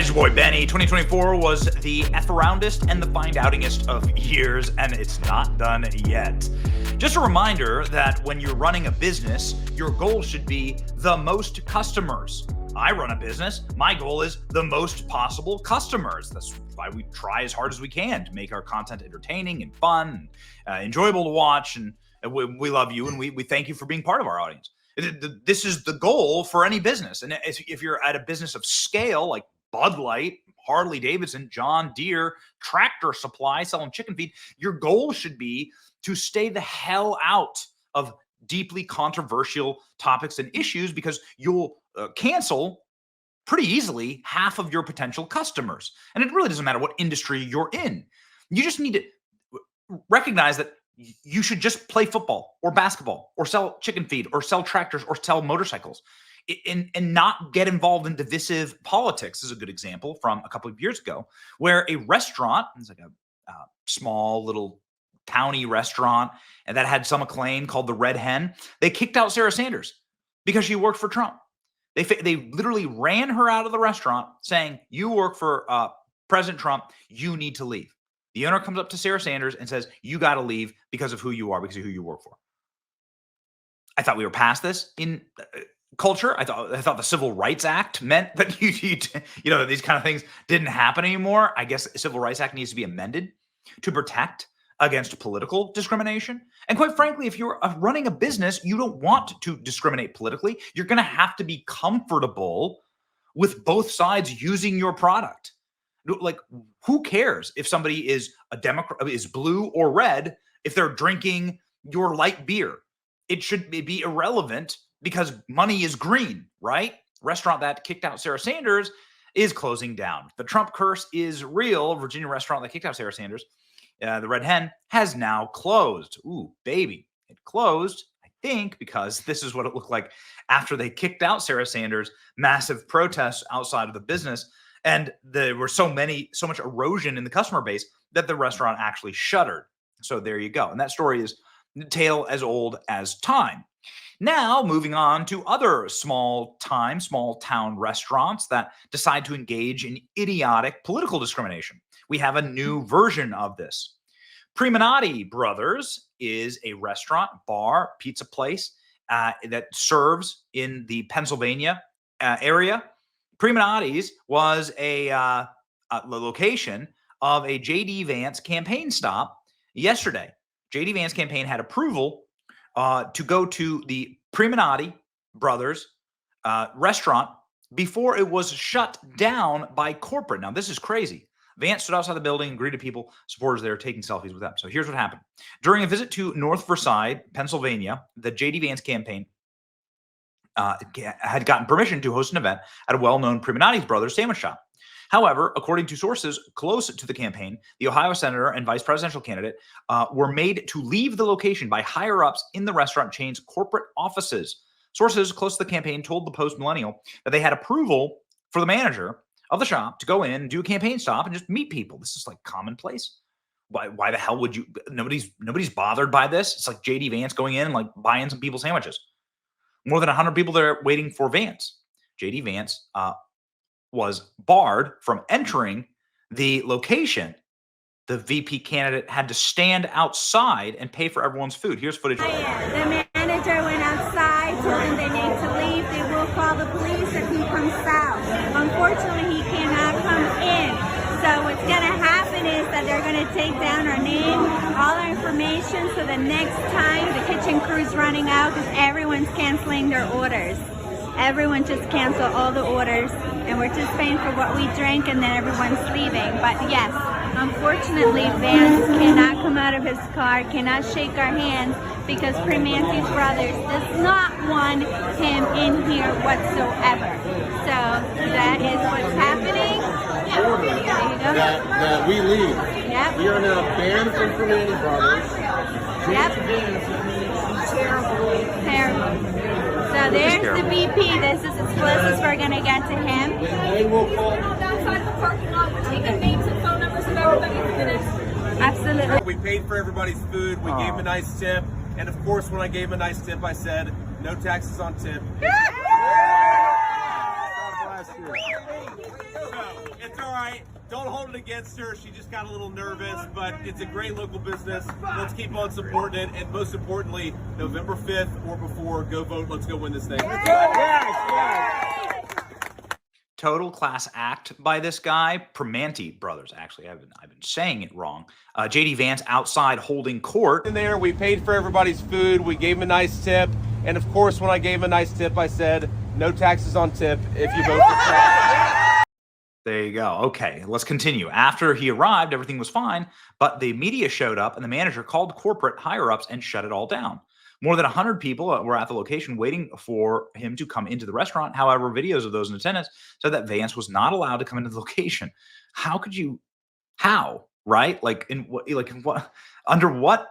It's your boy Benny. 2024 was the F-aroundest and the find-outingest of years, and it's not done yet. Just a reminder that when you're running a business, your goal should be the most customers. I run a business. My goal is the most possible customers. That's why we try as hard as we can to make our content entertaining and fun, and enjoyable to watch. And we love you, and we thank you for being part of our audience. This is the goal for any business. And if you're at a business of scale, like Bud Light, Harley Davidson, John Deere, Tractor Supply, selling chicken feed, your goal should be to stay the hell out of deeply controversial topics and issues, because you'll cancel pretty easily half of your potential customers. And it really doesn't matter what industry you're in. You just need to recognize that you should just play football or basketball or sell chicken feed or sell tractors or sell motorcycles. And not get involved in divisive politics is a good example from a couple of years ago, where a restaurant, it's like a small little towny restaurant, and that had some acclaim, called the Red Hen. They kicked out Sarah Sanders because she worked for Trump. They literally ran her out of the restaurant saying, "You work for President Trump, you need to leave." The owner comes up to Sarah Sanders and says, "You got to leave because of who you are, because of who you work for." I thought we were past this in culture. I thought the Civil Rights Act meant that that these kind of things didn't happen anymore. I guess the Civil Rights Act needs to be amended to protect against political discrimination. And quite frankly, if you're running a business, you don't want to discriminate politically. You're going to have to be comfortable with both sides using your product. Like, who cares if somebody is a Democrat, is blue or red, if they're drinking your light beer? It should be irrelevant, because money is green, right? Restaurant that kicked out Sarah Sanders is closing down. The Trump curse is real. Virginia restaurant that kicked out Sarah Sanders, the Red Hen, has now closed. Ooh, baby. It closed, I think, because this is what it looked like after they kicked out Sarah Sanders. Massive protests outside of the business. And there were so much erosion in the customer base that the restaurant actually shuttered. So there you go. And that story is a tale as old as time. Now, moving on to other small town restaurants that decide to engage in idiotic political discrimination. We have a new version of this. Primanati Brothers is a restaurant, bar, pizza place that serves in the Pennsylvania area. Primanati's was a location of a JD Vance campaign stop yesterday. JD Vance campaign had approval to go to the Primanati Brothers restaurant before it was shut down by corporate. Now, this is crazy. Vance stood outside the building and greeted people, supporters there, taking selfies with them. So here's what happened. During a visit to North Versailles, Pennsylvania, the JD Vance campaign had gotten permission to host an event at a well-known Primanati Brothers sandwich shop. However, according to sources close to the campaign, the Ohio senator and vice presidential candidate were made to leave the location by higher-ups in the restaurant chain's corporate offices. Sources close to the campaign told the Post Millennial that they had approval for the manager of the shop to go in and do a campaign stop and just meet people. This is like commonplace. Why the hell would you? Nobody's bothered by this. It's like JD Vance going in and like buying some people's sandwiches. More than 100 people there waiting for Vance. JD Vance was barred from entering the location. The VP candidate had to stand outside and pay for everyone's food. Here's footage. The manager went outside, told them they need to leave. They will call the police if he comes south. Unfortunately, he cannot come in. So what's going to happen is that they're going to take down our name, all our information, so the next time the kitchen crew's running out, because everyone's canceling their orders. Everyone just canceled all the orders, and we're just paying for what we drink, and then everyone's leaving. But yes, unfortunately, Vance cannot come out of his car, cannot shake our hands, because Primanti Brothers does not want him in here whatsoever. So that is what's happening. That we leave. Yep. We are now banned from Primanti Brothers. Yep. Terrible. So there's the VP. This is as close as we're going to get to him. They will call. Outside the parking lot, we're taking names and phone numbers of everybody who's finished. Absolutely. We paid for everybody's food. We gave him a nice tip. And of course, when I gave him a nice tip, I said, no taxes on tip. God bless you. It's all right. Don't hold it against her. She just got a little nervous, but it's a great local business. Let's keep on supporting it. And most importantly, November 5th or before, go vote. Let's go win this thing. Total class act by this guy, Primanti Brothers. Actually, I've been saying it wrong. JD Vance outside holding court. In there, we paid for everybody's food. We gave him a nice tip. And of course, when I gave him a nice tip, I said, no taxes on tip if you vote for Trump. There you go. Okay, let's continue. After he arrived, everything was fine, but the media showed up and the manager called corporate higher-ups and shut it all down. More than 100 people were at the location waiting for him to come into the restaurant. However, videos of those in attendance said that Vance was not allowed to come into the location. How could you? How? Right? Like in what? Under what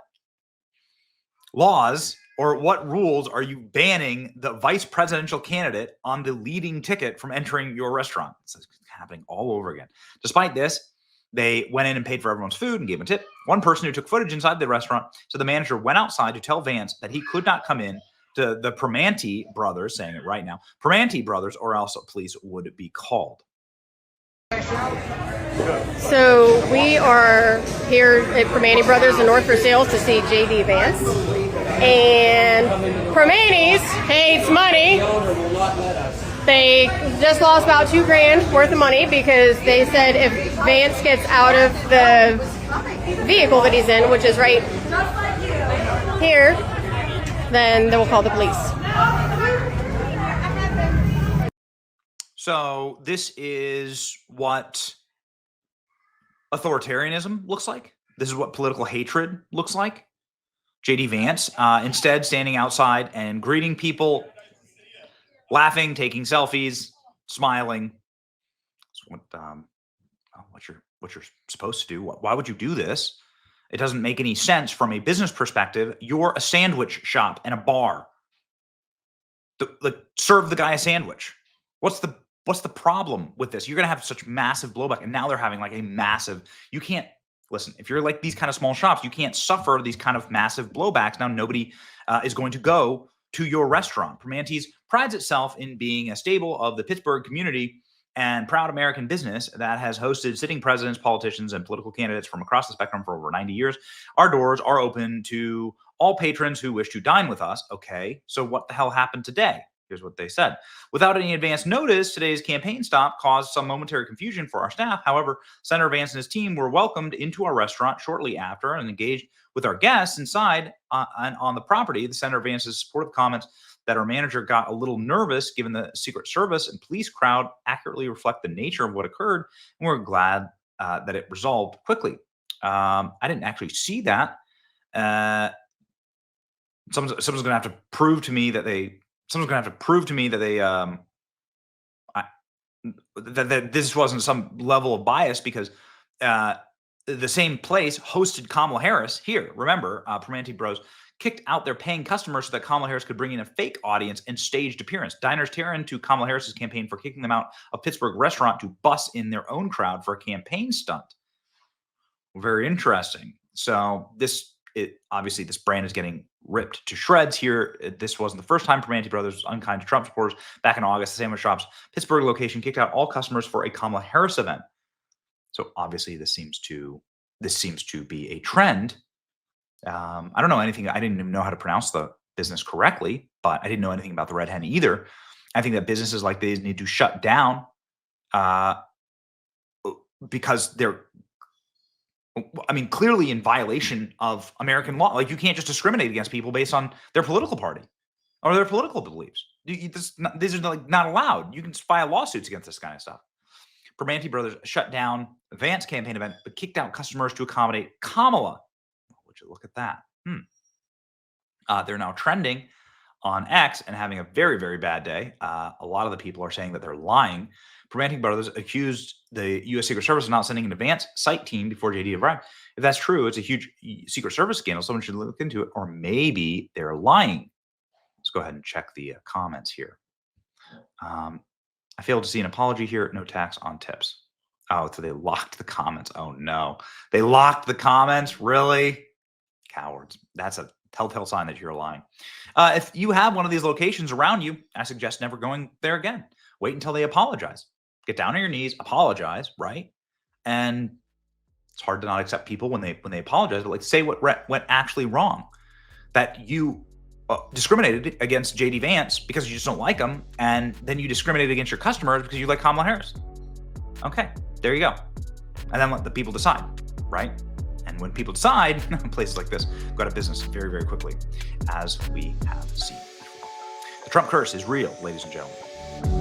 laws or what rules are you banning the vice presidential candidate on the leading ticket from entering your restaurant? It's happening all over again. Despite this, they went in and paid for everyone's food and gave him a tip. One person who took footage inside the restaurant, so the manager went outside to tell Vance that he could not come in to the Primanti Brothers, saying it right now, Primanti Brothers, or else police would be called. So we are here at Primanti Brothers in North Versailles to see JD Vance. And Primanti's hates money. They just lost about $2,000 worth of money because they said if Vance gets out of the vehicle that he's in, which is right here, then they will call the police. So this is what authoritarianism looks like. This is what political hatred looks like. JD Vance instead standing outside and greeting people, laughing, taking selfies, smiling. That's what you're supposed to do. Why would you do this? It doesn't make any sense from a business perspective. You're a sandwich shop and a bar. Serve the guy a sandwich. What's the problem with this? You're going to have such massive blowback, and now they're having like a massive. You can't listen. If you're like these kind of small shops, you can't suffer these kind of massive blowbacks. Now nobody is going to go to your restaurant. Primanti's prides itself in being a staple of the Pittsburgh community and proud American business that has hosted sitting presidents, politicians, and political candidates from across the spectrum for over 90 years. Our doors are open to all patrons who wish to dine with us. Okay, so what the hell happened today? Here's what they said. Without any advance notice, today's campaign stop caused some momentary confusion for our staff. However, Senator Vance and his team were welcomed into our restaurant shortly after and engaged with our guests inside and on the property. The Senator Vance's supportive comments that our manager got a little nervous given the Secret Service and police crowd accurately reflect the nature of what occurred, and we're glad that it resolved quickly. I didn't actually see that. Someone's going to have to prove to me that they. Someone's going to have to prove to me that they that this wasn't some level of bias, because the same place hosted Kamala Harris here. Remember, Primanti Bros kicked out their paying customers so that Kamala Harris could bring in a fake audience and staged appearance. Diners tear into Kamala Harris's campaign for kicking them out of Pittsburgh restaurant to bus in their own crowd for a campaign stunt. Very interesting. So obviously this brand is getting ripped to shreds here. This wasn't the first time Primanti Brothers was unkind to Trump supporters. Back in August, the sandwich shop's Pittsburgh location kicked out all customers for a Kamala Harris event. So obviously this seems to be a trend. I don't know anything. I didn't even know how to pronounce the business correctly, but I didn't know anything about the Red Hen either. I think that businesses like these need to shut down because they're, clearly in violation of American law. Like, you can't just discriminate against people based on their political party or their political beliefs. These are not allowed. You can file lawsuits against this kind of stuff. Primanti Brothers shut down the Vance campaign event, but kicked out customers to accommodate Kamala. Would you look at that? They're now trending on X and having a very, very bad day. A lot of the people are saying that they're lying. Primanti Brothers accused the U.S. Secret Service of not sending an advance site team before JD arrived. If that's true, it's a huge Secret Service scandal. Someone should look into it, or maybe they're lying. Let's go ahead and check the comments here. I failed to see an apology here. No tax on tips. Oh, so they locked the comments. Oh, no. They locked the comments? Really? Cowards. That's a telltale sign that you're lying. If you have one of these locations around you, I suggest never going there again. Wait until they apologize. Get down on your knees, apologize, right? And it's hard to not accept people when they apologize, but like say what went actually wrong. That you discriminated against JD Vance because you just don't like him, and then you discriminated against your customers because you like Kamala Harris. Okay, there you go. And then let the people decide, right? And when people decide, places like this go out of business very, very quickly, as we have seen. The Trump curse is real, ladies and gentlemen.